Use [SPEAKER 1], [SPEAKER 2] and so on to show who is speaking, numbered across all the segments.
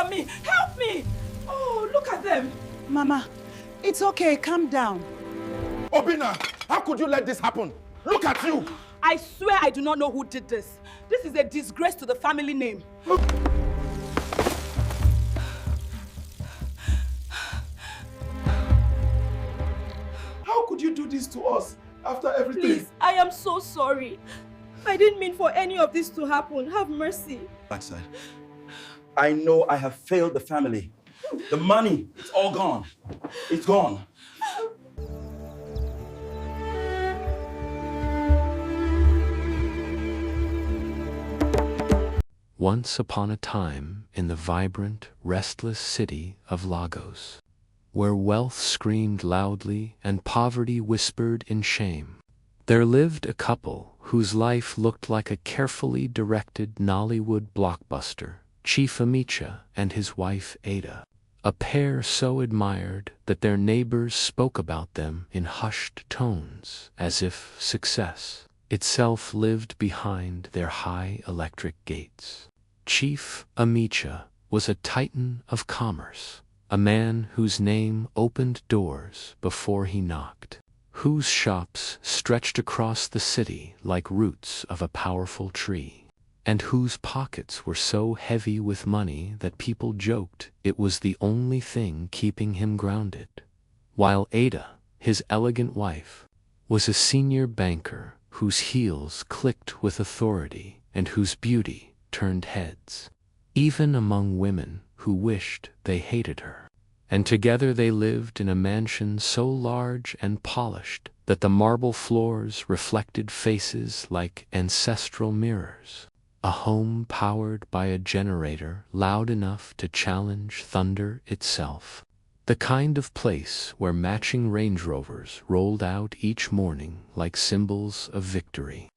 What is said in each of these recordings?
[SPEAKER 1] on me! Help me! Oh, look at them!
[SPEAKER 2] Mama, it's okay. Calm down.
[SPEAKER 3] Obina, how could you let this happen? Look at you!
[SPEAKER 1] I swear I do not know who did this. This is a disgrace to the family name.
[SPEAKER 3] How could you do this to us after everything?
[SPEAKER 4] Please, I am so sorry. I didn't mean for any of this to happen. Have mercy.
[SPEAKER 5] Backside. I know I have failed the family. The money, it's all gone. It's gone.
[SPEAKER 6] Once upon a time in the vibrant, restless city of Lagos, where wealth screamed loudly and poverty whispered in shame, there lived a couple whose life looked like a carefully directed Nollywood blockbuster, Chief Amicha and his wife Ada, a pair so admired that their neighbors spoke about them in hushed tones as if success itself lived behind their high electric gates. Chief Amicha was a titan of commerce, a man whose name opened doors before he knocked, whose shops stretched across the city like roots of a powerful tree, and whose pockets were so heavy with money that people joked it was the only thing keeping him grounded. While Ada, his elegant wife, was a senior banker whose heels clicked with authority and whose beauty turned heads, even among women who wished they hated her. And together they lived in a mansion so large and polished that the marble floors reflected faces like ancestral mirrors, a home powered by a generator loud enough to challenge thunder itself, the kind of place where matching Range Rovers rolled out each morning like symbols of victory,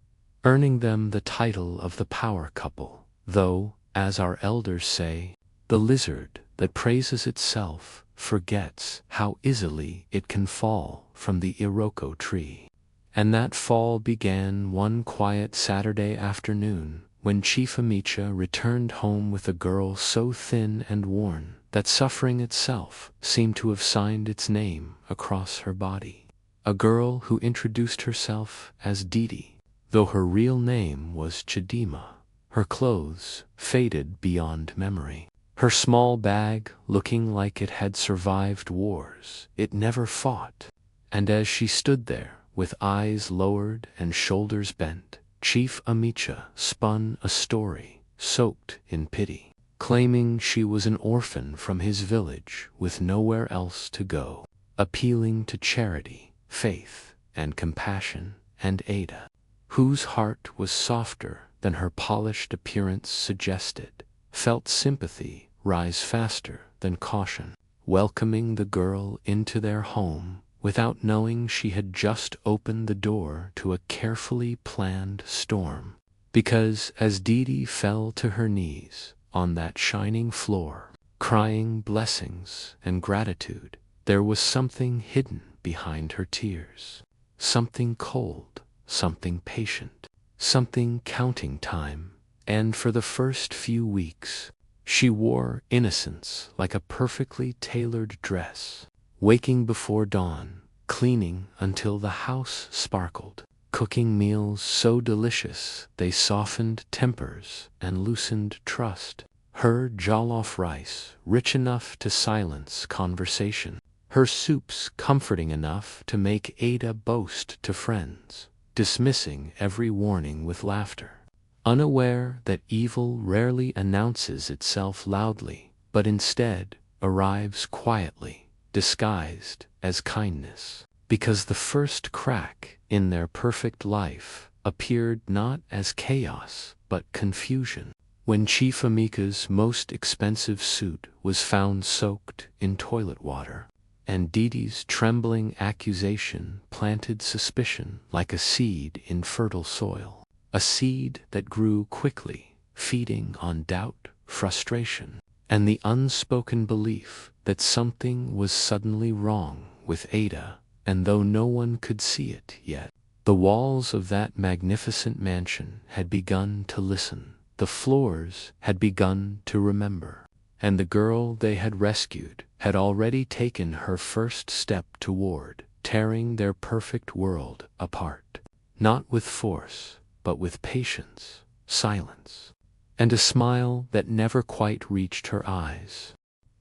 [SPEAKER 6] earning them the title of the power couple, though, as our elders say, the lizard that praises itself forgets how easily it can fall from the Iroko tree. And that fall began one quiet Saturday afternoon when Chief Amicha returned home with a girl so thin and worn that suffering itself seemed to have signed its name across her body. A girl who introduced herself as Didi, though her real name was Chidima, her clothes faded beyond memory, her small bag looking like it had survived wars it never fought. And as she stood there, with eyes lowered and shoulders bent, Chief Amicha spun a story soaked in pity, claiming she was an orphan from his village with nowhere else to go, appealing to charity, faith, and compassion, and Ada, whose heart was softer than her polished appearance suggested, felt sympathy rise faster than caution, welcoming the girl into their home without knowing she had just opened the door to a carefully planned storm. Because as Didi fell to her knees on that shining floor, crying blessings and gratitude, there was something hidden behind her tears, something cold, something patient, something counting time. And for the first few weeks, she wore innocence like a perfectly tailored dress, waking before dawn, cleaning until the house sparkled, cooking meals so delicious they softened tempers and loosened trust, her jollof rice rich enough to silence conversation, her soups comforting enough to make Ada boast to friends, dismissing every warning with laughter, unaware that evil rarely announces itself loudly, but instead arrives quietly, disguised as kindness, because the first crack in their perfect life appeared not as chaos but confusion, when Chief Amica's most expensive suit was found soaked in toilet water, and Didi's trembling accusation planted suspicion like a seed in fertile soil, a seed that grew quickly, feeding on doubt, frustration, and the unspoken belief that something was suddenly wrong with Ada. And though no one could see it yet, the walls of that magnificent mansion had begun to listen, the floors had begun to remember, and the girl they had rescued had already taken her first step toward tearing their perfect world apart. Not with force, but with patience, silence, and a smile that never quite reached her eyes.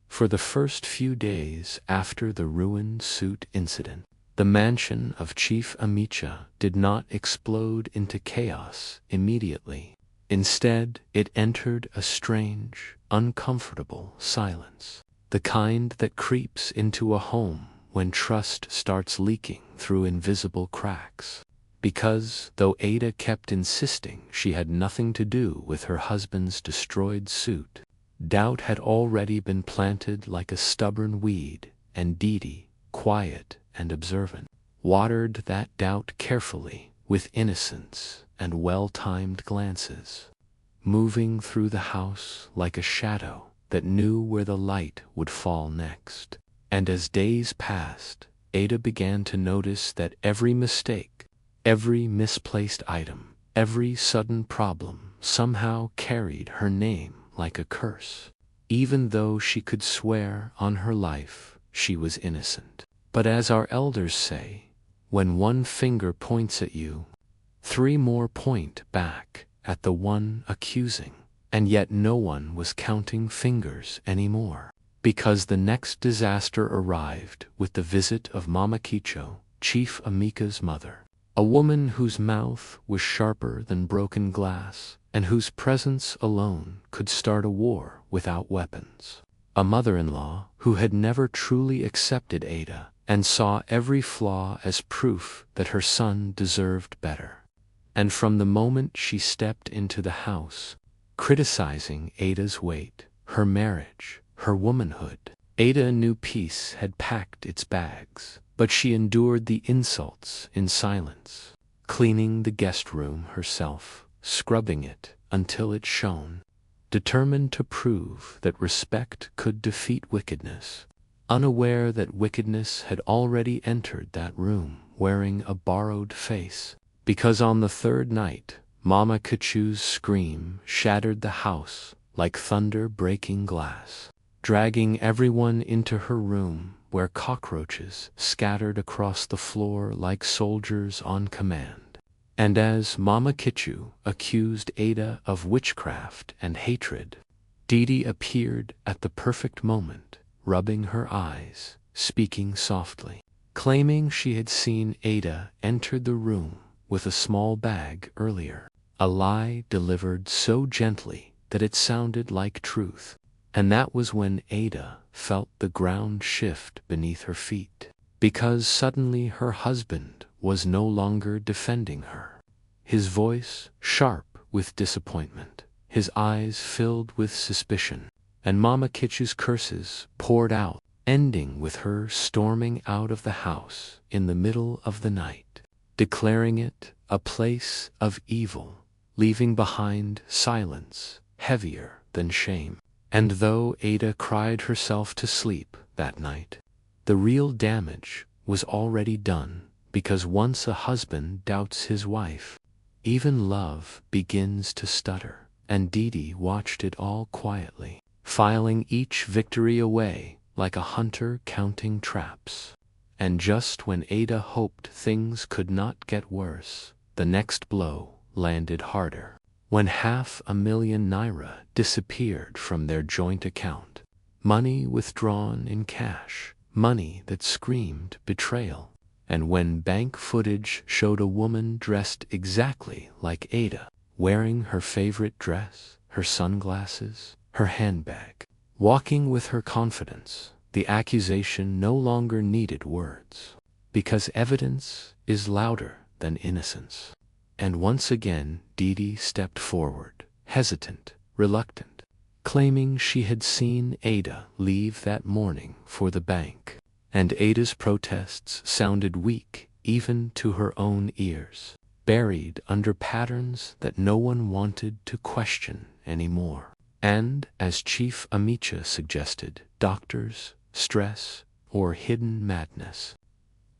[SPEAKER 6] For the first few days after the ruined suit incident, the mansion of Chief Amicha did not explode into chaos immediately. Instead, it entered a strange, uncomfortable silence, the kind that creeps into a home when trust starts leaking through invisible cracks. Because, though Ada kept insisting she had nothing to do with her husband's destroyed suit, doubt had already been planted like a stubborn weed, and Didi, quiet and observant, watered that doubt carefully with innocence and well-timed glances, moving through the house like a shadow that knew where the light would fall next. And as days passed, Ada began to notice that every mistake, every misplaced item, every sudden problem somehow carried her name like a curse, even though she could swear on her life she was innocent. But as our elders say, when one finger points at you, 3 more point back at the one accusing. And yet no one was counting fingers anymore, because the next disaster arrived with the visit of Mama Kicho, Chief Amika's mother, a woman whose mouth was sharper than broken glass, and whose presence alone could start a war without weapons. A mother-in-law who had never truly accepted Ada and saw every flaw as proof that her son deserved better. And from the moment she stepped into the house, criticizing Ada's weight, her marriage, her womanhood, Ada knew peace had packed its bags, but she endured the insults in silence, cleaning the guest room herself, scrubbing it until it shone, determined to prove that respect could defeat wickedness, unaware that wickedness had already entered that room wearing a borrowed face, because on the 3rd night, Mama Kichu's scream shattered the house like thunder breaking glass, dragging everyone into her room where cockroaches scattered across the floor like soldiers on command. And as Mama Kichu accused Ada of witchcraft and hatred, Didi appeared at the perfect moment, rubbing her eyes, speaking softly, claiming she had seen Ada enter the room with a small bag earlier, a lie delivered so gently that it sounded like truth. And that was when Ada felt the ground shift beneath her feet, because suddenly her husband was no longer defending her. His voice sharp with disappointment, his eyes filled with suspicion, and Mama Kichu's curses poured out, ending with her storming out of the house in the middle of the night, declaring it a place of evil, leaving behind silence heavier than shame. And though Ada cried herself to sleep that night, the real damage was already done, because once a husband doubts his wife, even love begins to stutter, and Didi watched it all quietly, filing each victory away like a hunter counting traps. And just when Ada hoped things could not get worse, the next blow landed harder, when 500,000 naira disappeared from their joint account, money withdrawn in cash, money that screamed betrayal, and when bank footage showed a woman dressed exactly like Ada, wearing her favorite dress, her sunglasses, her handbag, walking with her confidence, the accusation no longer needed words, because evidence is louder than innocence. And once again Didi stepped forward, hesitant, reluctant, claiming she had seen Ada leave that morning for the bank. And Ada's protests sounded weak even to her own ears, buried under patterns that no one wanted to question anymore. And, as Chief Amicha suggested, doctors, stress, or hidden madness.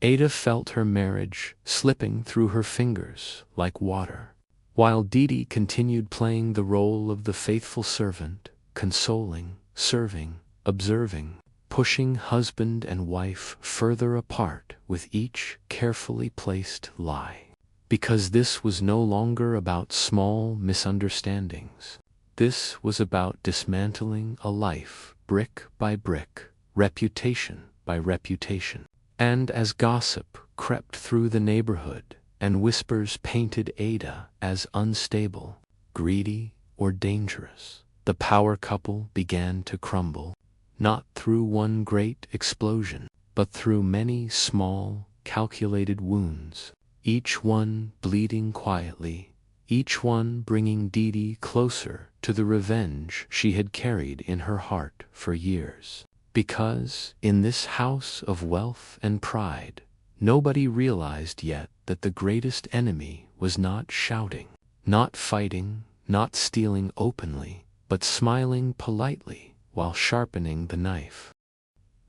[SPEAKER 6] Ada felt her marriage slipping through her fingers like water, while Didi continued playing the role of the faithful servant, consoling, serving, observing, pushing husband and wife further apart with each carefully placed lie. Because this was no longer about small misunderstandings. This was about dismantling a life brick by brick, reputation by reputation. And as gossip crept through the neighborhood and whispers painted Ada as unstable, greedy, or dangerous, the power couple began to crumble, not through one great explosion, but through many small, calculated wounds, each one bleeding quietly, each one bringing Didi closer to the revenge she had carried in her heart for years. Because, in this house of wealth and pride, nobody realized yet that the greatest enemy was not shouting, not fighting, not stealing openly, but smiling politely while sharpening the knife.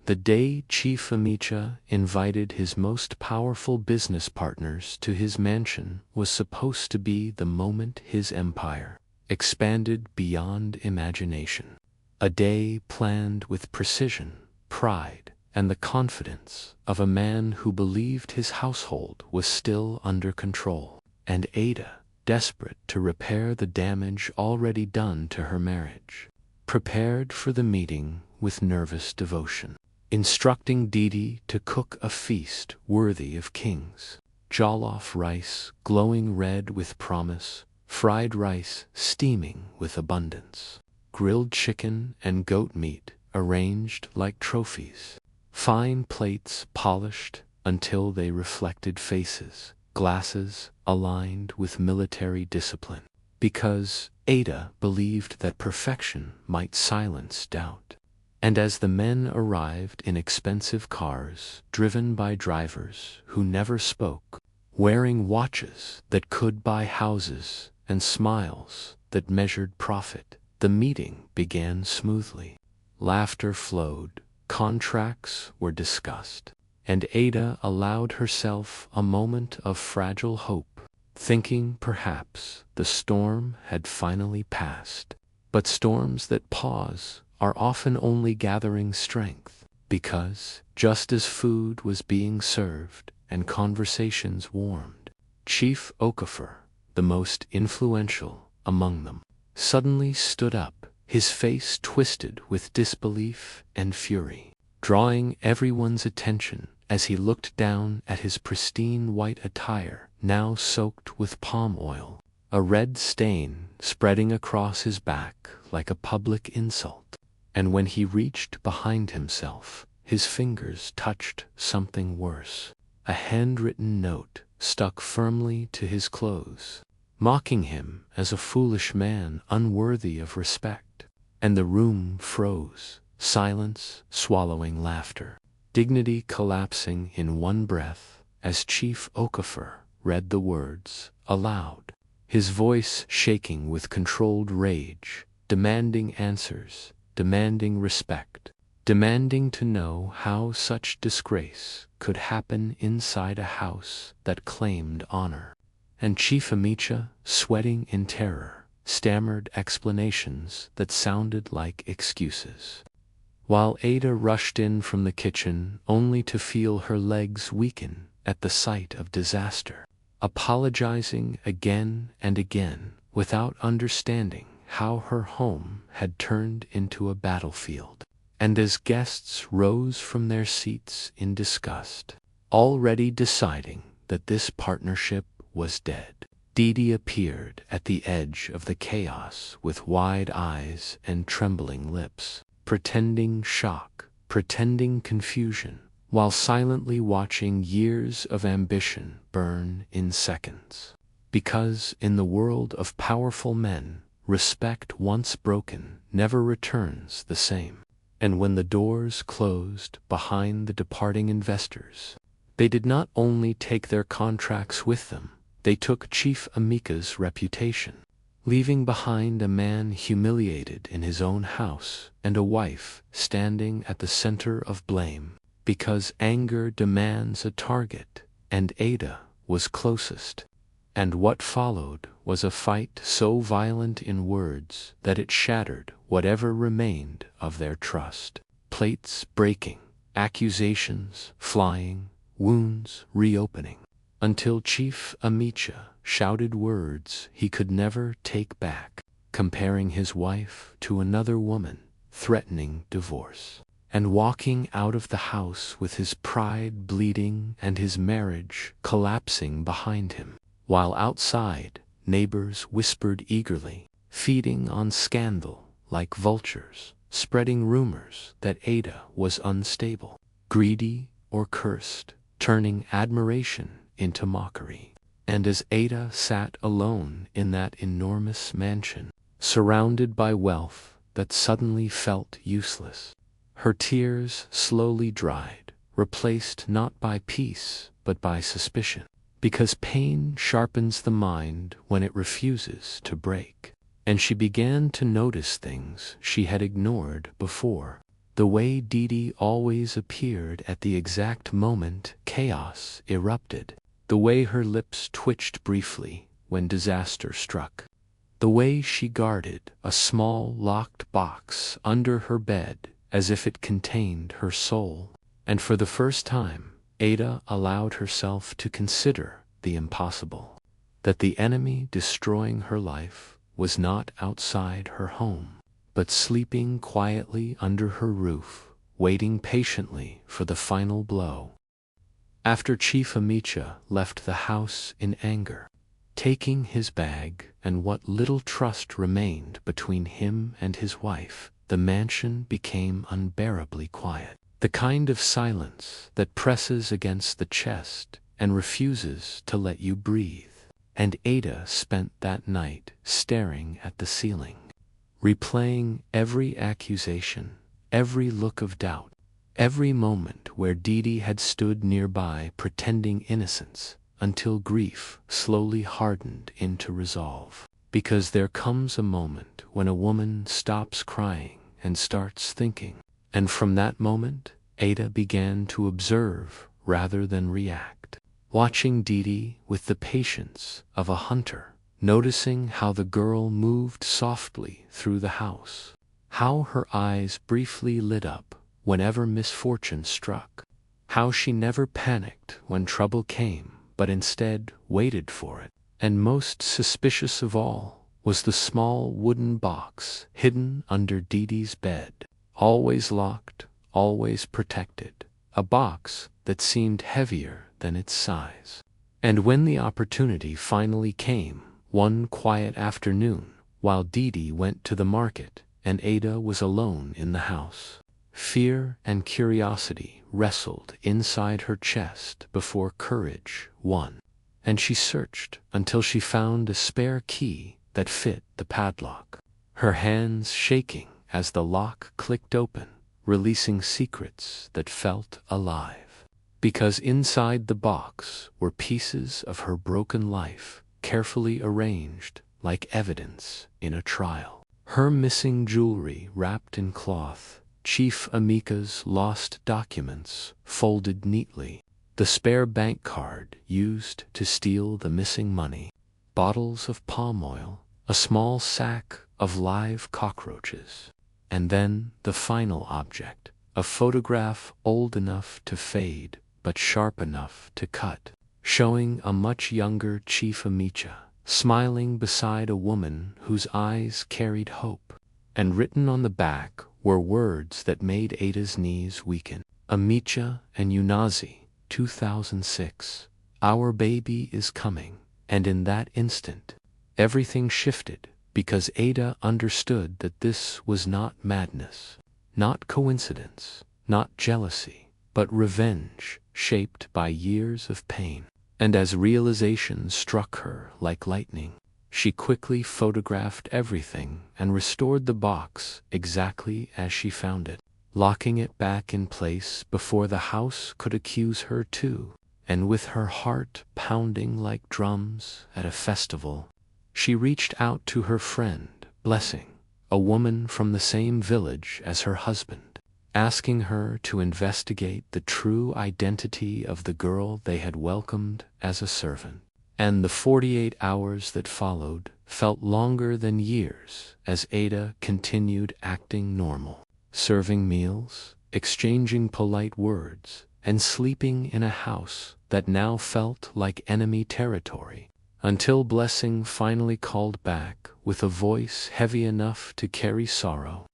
[SPEAKER 6] The day Chief Amicha invited his most powerful business partners to his mansion was supposed to be the moment his empire expanded beyond imagination. A day planned with precision, pride, and the confidence of a man who believed his household was still under control, and Ada, desperate to repair the damage already done to her marriage, prepared for the meeting with nervous devotion, instructing Didi to cook a feast worthy of kings. Jollof rice glowing red with promise, fried rice steaming with abundance, grilled chicken and goat meat arranged like trophies, fine plates polished until they reflected faces, glasses aligned with military discipline, because Ada believed that perfection might silence doubt. And as the men arrived in expensive cars driven by drivers who never spoke, wearing watches that could buy houses and smiles that measured profit, the meeting began smoothly. Laughter flowed, contracts were discussed, and Ada allowed herself a moment of fragile hope, thinking perhaps the storm had finally passed. But storms that pause are often only gathering strength, because, just as food was being served and conversations warmed, Chief Okafor, the most influential among them, suddenly stood up, his face twisted with disbelief and fury, drawing everyone's attention as he looked down at his pristine white attire now soaked with palm oil, a red stain spreading across his back like a public insult. And when he reached behind himself, his fingers touched something worse, a handwritten note stuck firmly to his clothes, mocking him as a foolish man unworthy of respect. And the room froze, silence swallowing laughter, dignity collapsing in one breath as Chief Okafor read the words aloud, his voice shaking with controlled rage, demanding answers, demanding respect, demanding to know how such disgrace could happen inside a house that claimed honor. And Chief Amicha, sweating in terror, stammered explanations that sounded like excuses, while Ada rushed in from the kitchen only to feel her legs weaken at the sight of disaster, apologizing again and again without understanding how her home had turned into a battlefield. And as guests rose from their seats in disgust, already deciding that this partnership was dead, Didi appeared at the edge of the chaos with wide eyes and trembling lips, pretending shock, pretending confusion, while silently watching years of ambition burn in seconds. Because in the world of powerful men, respect once broken never returns the same. And when the doors closed behind the departing investors, they did not only take their contracts with them, they took Chief Amica's reputation, leaving behind a man humiliated in his own house and a wife standing at the center of blame, because anger demands a target, and Ada was closest. And what followed was a fight so violent in words that it shattered whatever remained of their trust. Plates breaking, accusations flying, wounds reopening, until Chief Amicha shouted words he could never take back, comparing his wife to another woman, threatening divorce, and walking out of the house with his pride bleeding and his marriage collapsing behind him. While outside, neighbors whispered eagerly, feeding on scandal like vultures, spreading rumors that Ada was unstable, greedy or cursed, turning admiration into mockery. And as Ada sat alone in that enormous mansion, surrounded by wealth that suddenly felt useless, her tears slowly dried, replaced not by peace but by suspicion. Because pain sharpens the mind when it refuses to break. And she began to notice things she had ignored before. The way Didi always appeared at the exact moment chaos erupted. The way her lips twitched briefly when disaster struck. The way she guarded a small locked box under her bed as if it contained her soul. And for the first time, Ada allowed herself to consider the impossible. That the enemy destroying her life was not outside her home, but sleeping quietly under her roof, waiting patiently for the final blow. After Chief Amicha left the house in anger, taking his bag and what little trust remained between him and his wife, the mansion became unbearably quiet. The kind of silence that presses against the chest and refuses to let you breathe. And Ada spent that night staring at the ceiling, replaying every accusation, every look of doubt, every moment where Didi had stood nearby pretending innocence, until grief slowly hardened into resolve. Because there comes a moment when a woman stops crying and starts thinking. And from that moment, Ada began to observe rather than react, watching Didi with the patience of a hunter, noticing how the girl moved softly through the house, how her eyes briefly lit up whenever misfortune struck, how she never panicked when trouble came, but instead waited for it. And most suspicious of all was the small wooden box hidden under Didi's bed. Always locked, always protected, a box that seemed heavier than its size. And when the opportunity finally came, one quiet afternoon, while Didi went to the market and Ada was alone in the house, fear and curiosity wrestled inside her chest before courage won. And she searched until she found a spare key that fit the padlock, her hands shaking as the lock clicked open, releasing secrets that felt alive. Because inside the box were pieces of her broken life, carefully arranged like evidence in a trial. Her missing jewelry wrapped in cloth, Chief Amica's lost documents folded neatly, the spare bank card used to steal the missing money, bottles of palm oil, a small sack of live cockroaches. And then the final object, a photograph old enough to fade but sharp enough to cut, showing a much younger Chief Amicha, smiling beside a woman whose eyes carried hope. And written on the back were words that made Ada's knees weaken. Amicha and Unazi, 2006. Our baby is coming. And in that instant, everything shifted. Because Ada understood that this was not madness, not coincidence, not jealousy, but revenge shaped by years of pain. And as realization struck her like lightning, she quickly photographed everything and restored the box exactly as she found it, locking it back in place before the house could accuse her too. And with her heart pounding like drums at a festival, she reached out to her friend, Blessing, a woman from the same village as her husband, asking her to investigate the true identity of the girl they had welcomed as a servant. And the 48 hours that followed felt longer than years as Ada continued acting normal, serving meals, exchanging polite words, and sleeping in a house that now felt like enemy territory, until Blessing finally called back with a voice heavy enough to carry sorrow,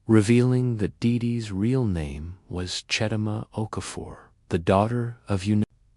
[SPEAKER 6] revealing that Didi's real name was Chedima Okafor, the daughter of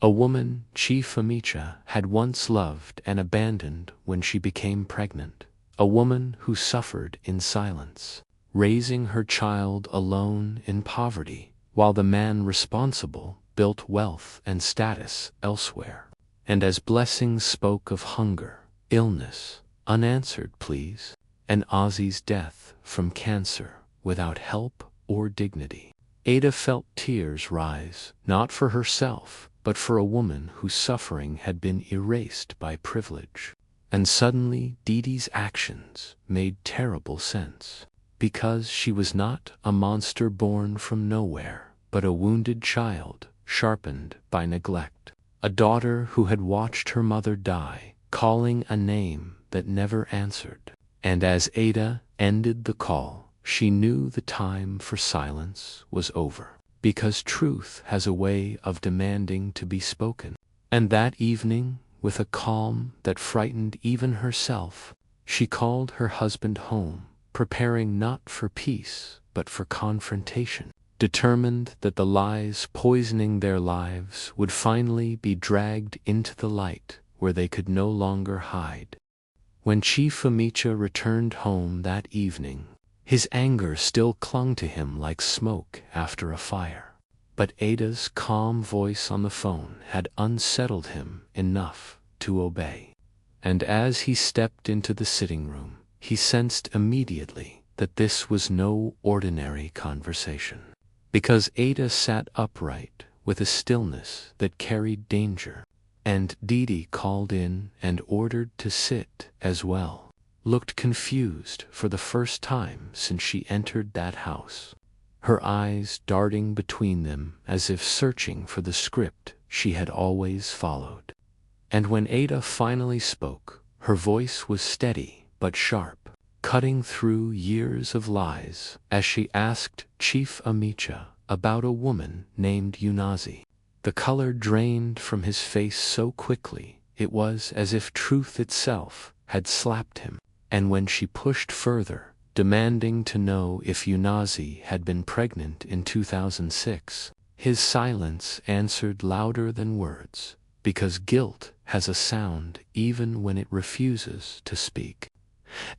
[SPEAKER 6] a woman Chief Amicha had once loved and abandoned when she became pregnant, a woman who suffered in silence, raising her child alone in poverty, while the man responsible built wealth and status elsewhere. And as Blessing spoke of hunger, illness, unanswered pleas, and Ozzy's death from cancer without help or dignity, Ada felt tears rise, not for herself, but for a woman whose suffering had been erased by privilege. And suddenly Didi's actions made terrible sense, because she was not a monster born from nowhere, but a wounded child, sharpened by neglect, a daughter who had watched her mother die, calling a name that never answered. And as Ada ended the call, she knew the time for silence was over, because truth has a way of demanding to be spoken. And that evening, with a calm that frightened even herself, she called her husband home, preparing not for peace, but for confrontation, determined that the lies poisoning their lives would finally be dragged into the light where they could no longer hide. When Chief Amicha returned home that evening, his anger still clung to him like smoke after a fire. But Ada's calm voice on the phone had unsettled him enough to obey. And as he stepped into the sitting room, he sensed immediately that this was no ordinary conversation, because Ada sat upright with a stillness that carried danger, and Didi called in and ordered to sit as well, looked confused for the first time since she entered that house, her eyes darting between them as if searching for the script she had always followed. And when Ada finally spoke, her voice was steady but sharp, cutting through years of lies, as she asked Chief Amicha about a woman named Unazi. The color drained from his face so quickly it was as if truth itself had slapped him. And when she pushed further, demanding to know if Unazi had been pregnant in 2006, his silence answered louder than words, because guilt has a sound even when it refuses to speak.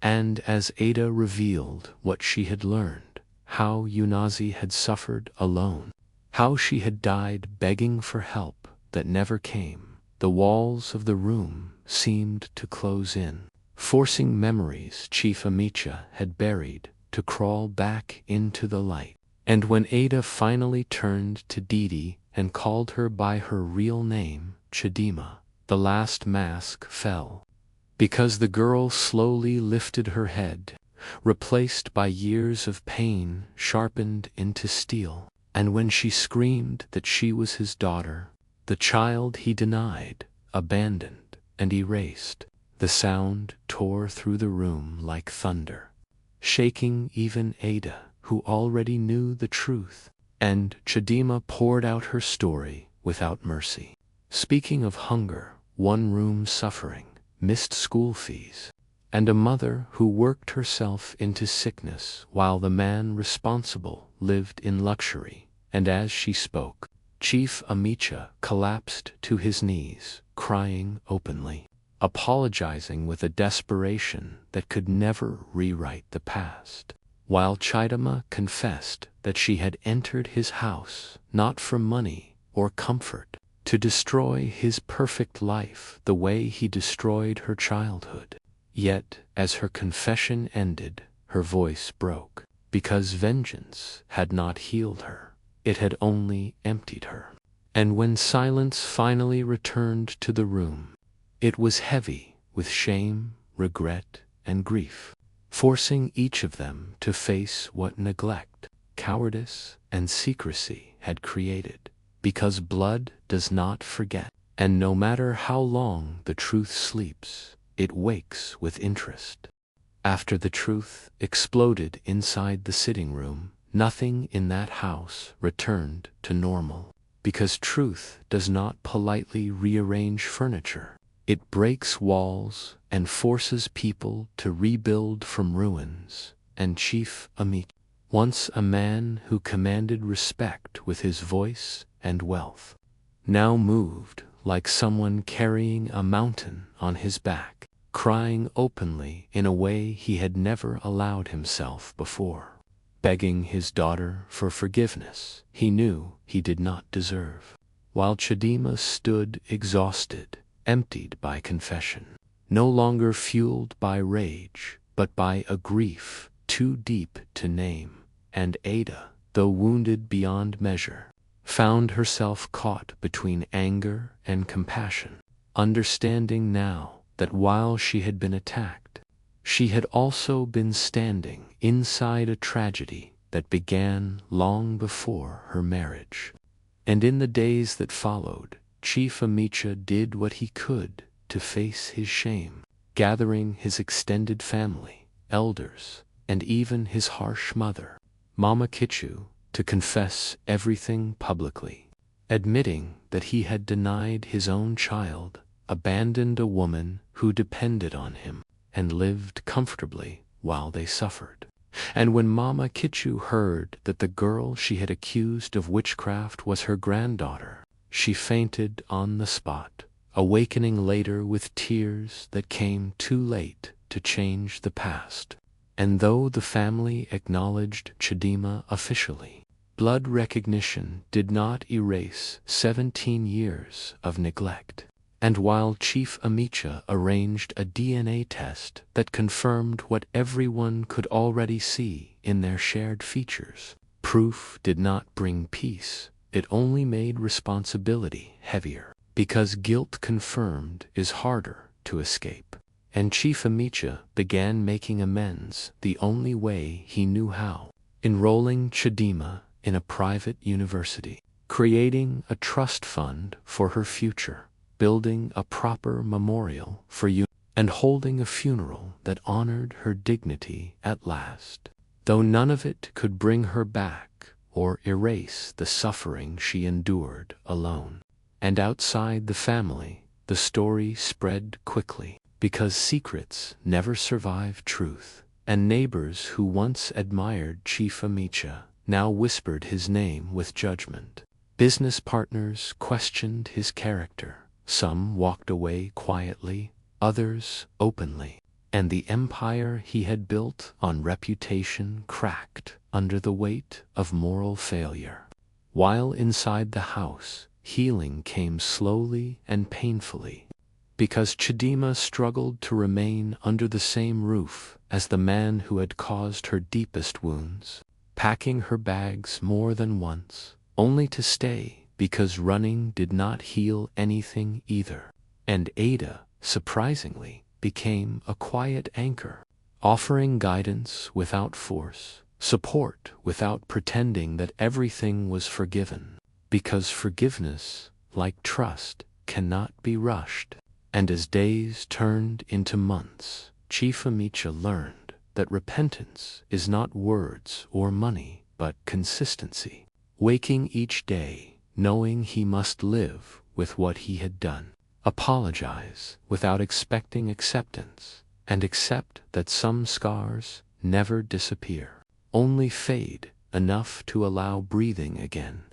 [SPEAKER 6] And as Ada revealed what she had learned, how Unazi had suffered alone, how she had died begging for help that never came, the walls of the room seemed to close in, forcing memories Chief Amicha had buried to crawl back into the light. And when Ada finally turned to Didi and called her by her real name, Chedima, the last mask fell, because the girl slowly lifted her head, replaced by years of pain sharpened into steel. And when she screamed that she was his daughter, the child he denied, abandoned, and erased, the sound tore through the room like thunder, shaking even Ada, who already knew the truth. And Chedima poured out her story without mercy, speaking of hunger, one-room suffering, missed school fees, and a mother who worked herself into sickness while the man responsible lived in luxury. And as she spoke, Chief Amicha collapsed to his knees, crying openly, apologizing with a desperation that could never rewrite the past, while Chidama confessed that she had entered his house not for money or comfort, to destroy his perfect life the way he destroyed her childhood. Yet, as her confession ended, her voice broke, because vengeance had not healed her, it had only emptied her. And when silence finally returned to the room, it was heavy with shame, regret, and grief, forcing each of them to face what neglect, cowardice, and secrecy had created, because blood does not forget. And no matter how long the truth sleeps, it wakes with interest. After the truth exploded inside the sitting room, nothing in that house returned to normal. Because truth does not politely rearrange furniture. It breaks walls and forces people to rebuild from ruins. And Chief Amit, once a man who commanded respect with his voice and wealth, now moved like someone carrying a mountain on his back, crying openly in a way he had never allowed himself before, begging his daughter for forgiveness he knew he did not deserve, while Chidima stood exhausted, emptied by confession, no longer fueled by rage, but by a grief too deep to name. And Ada, though wounded beyond measure, found herself caught between anger and compassion, understanding now that while she had been attacked, she had also been standing inside a tragedy that began long before her marriage. And in the days that followed, Chief Amicha did what he could to face his shame, gathering his extended family, elders, and even his harsh mother, Mama Kichu, to confess everything publicly, admitting that he had denied his own child, abandoned a woman who depended on him, and lived comfortably while they suffered. And when Mama Kichu heard that the girl she had accused of witchcraft was her granddaughter, she fainted on the spot, awakening later with tears that came too late to change the past. And though the family acknowledged Chidima officially, blood recognition did not erase 17 years of neglect. And while Chief Amicha arranged a DNA test that confirmed what everyone could already see in their shared features, proof did not bring peace. It only made responsibility heavier, because guilt confirmed is harder to escape. And Chief Amicha began making amends the only way he knew how, enrolling Chidima in a private university, creating a trust fund for her future, building a proper memorial for you, and holding a funeral that honored her dignity at last, though none of it could bring her back or erase the suffering she endured alone. And outside the family, the story spread quickly, because secrets never survive truth, and neighbors who once admired Chief Amicha now whispered his name with judgment. Business partners questioned his character. Some walked away quietly, others openly, and the empire he had built on reputation cracked under the weight of moral failure. While inside the house, healing came slowly and painfully, because Chidima struggled to remain under the same roof as the man who had caused her deepest wounds, packing her bags more than once, only to stay because running did not heal anything either. And Ada, surprisingly, became a quiet anchor, offering guidance without force, support without pretending that everything was forgiven, because forgiveness, like trust, cannot be rushed. And as days turned into months, Chief Amicha learned that repentance is not words or money, but consistency, waking each day knowing he must live with what he had done, apologize without expecting acceptance, and accept that some scars never disappear, only fade enough to allow breathing again.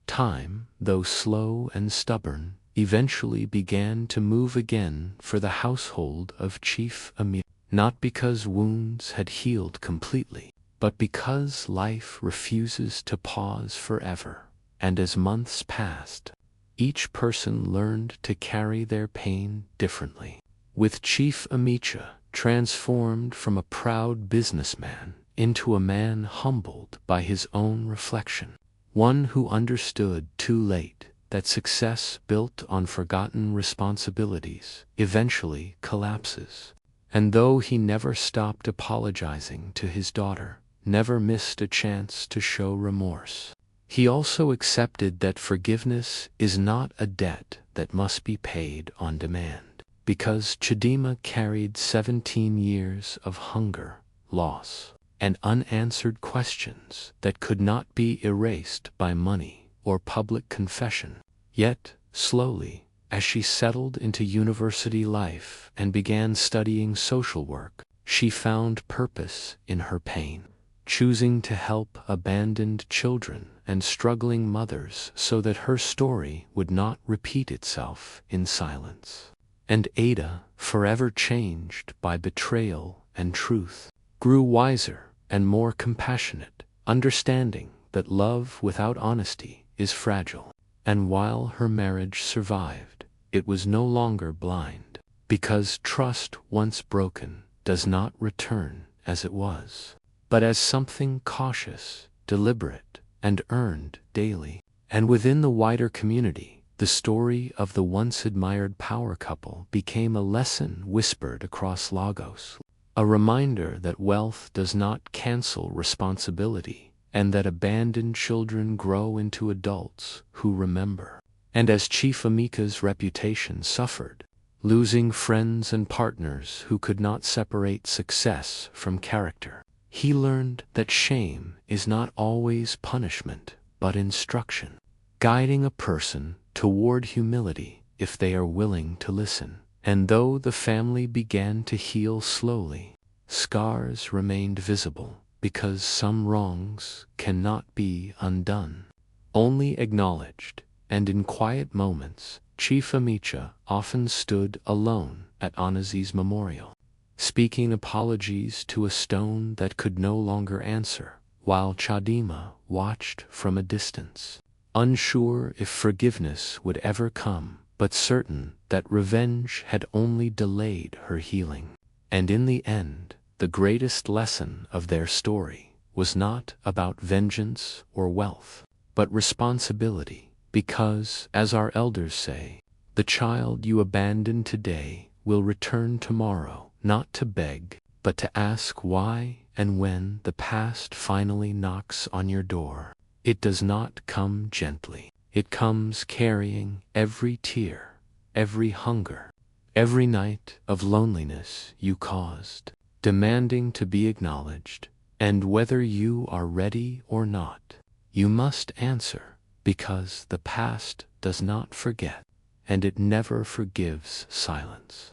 [SPEAKER 6] Time, though slow and stubborn, eventually began to move again for the household of Chief Amicha, not because wounds had healed completely, but because life refuses to pause forever. And as months passed, each person learned to carry their pain differently, with Chief Amicha transformed from a proud businessman into a man humbled by his own reflection, one who understood too late that success built on forgotten responsibilities eventually collapses. And though he never stopped apologizing to his daughter, never missed a chance to show remorse, He also accepted that forgiveness is not a debt that must be paid on demand, because Chidima carried 17 years of hunger, loss, and unanswered questions that could not be erased by money or public confession. Yet, slowly, as she settled into university life and began studying social work, she found purpose in her pain, choosing to help abandoned children and struggling mothers so that her story would not repeat itself in silence. And Ada, forever changed by betrayal and truth, grew wiser and more compassionate, understanding that love without honesty is fragile. And while her marriage survived, it was no longer blind, because trust once broken does not return as it was, but as something cautious, deliberate, and earned daily. And within the wider community, the story of the once admired power couple became a lesson whispered across Lagos, a reminder that wealth does not cancel responsibility, and that abandoned children grow into adults who remember. And as Chief Emeka's reputation suffered, losing friends and partners who could not separate success from character, he learned that shame is not always punishment, but instruction, guiding a person toward humility if they are willing to listen. And though the family began to heal slowly, scars remained visible, because some wrongs cannot be undone, only acknowledged. And in quiet moments, Chief Emeka often stood alone at Anazi's memorial, speaking apologies to a stone that could no longer answer, while Chidima watched from a distance, unsure if forgiveness would ever come, but certain that revenge had only delayed her healing. And in the end, the greatest lesson of their story was not about vengeance or wealth, but responsibility, because, as our elders say, the child you abandon today will return tomorrow, not to beg, but to ask why. And when the past finally knocks on your door, it does not come gently. It comes carrying every tear, every hunger, every night of loneliness you caused, demanding to be acknowledged. And whether you are ready or not, you must answer, because the past does not forget, and it never forgives silence.